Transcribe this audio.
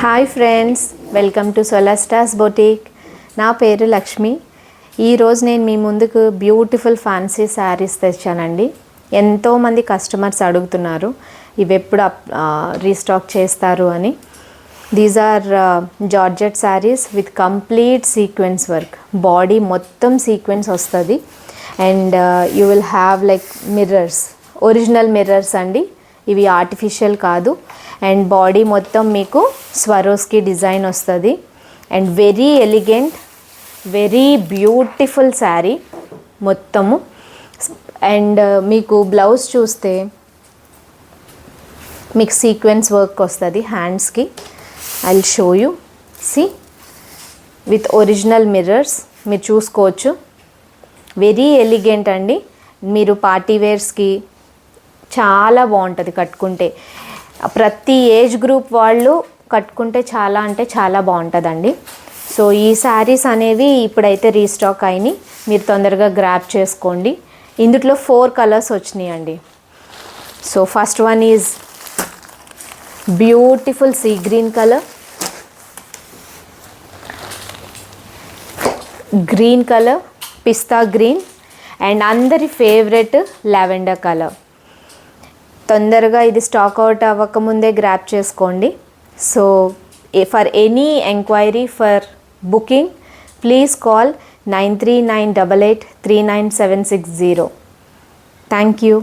Hi friends, welcome to Solastas boutique. నా పేరు లక్ష్మి. ఈరోజు నేను మీ ముందుకు బ్యూటిఫుల్ ఫ్యాన్సీ శారీస్ తెచ్చానండి. ఎంతోమంది కస్టమర్స్ అడుగుతున్నారు ఇవి ఎప్పుడు రీస్టాక్ చేస్తారు అని. These are georgette saris with complete sequence work. Body మొత్తం సీక్వెన్స్ వస్తుంది and you will have like mirrors, original mirrors అండి, ఇవి ఆర్టిఫిషియల్ కాదు. అండ్ బాడీ మొత్తం మీకు స్వరోస్కి డిజైన్ వస్తుంది and very elegant, very beautiful sari మొత్తము. అండ్ మీకు బ్లౌజ్ చూస్తే మీకు సీక్వెన్స్ వర్క్ వస్తుంది హ్యాండ్స్కి. I will show you. See, with original mirrors మీరు చూసుకోవచ్చు. వెరీ ఎలిగెంట్ అండి. మీరు పార్టీ వేర్స్కి చాలా బాగుంటుంది కట్టుకుంటే. ప్రతి ఏజ్ గ్రూప్ వాళ్ళు కట్టుకుంటే చాలా అంటే చాలా బాగుంటుందండి. సో ఈ శారీస్ అనేవి ఇప్పుడైతే రీస్టాక్ అయినాయి, మీరు తొందరగా గ్రాప్ చేసుకోండి. ఇందులో 4 కలర్స్ వచ్చినాయండి. So first one is beautiful sea green colour, green colour, pista green and అందరి ఫేవరెట్ లావెండర్ కలర్. తొందరగా ఇది స్టాక్ అవుట్ అవ్వకముందే గ్రాప్ చేసుకోండి. So for any enquiry for booking please call 9398839760. Thank you.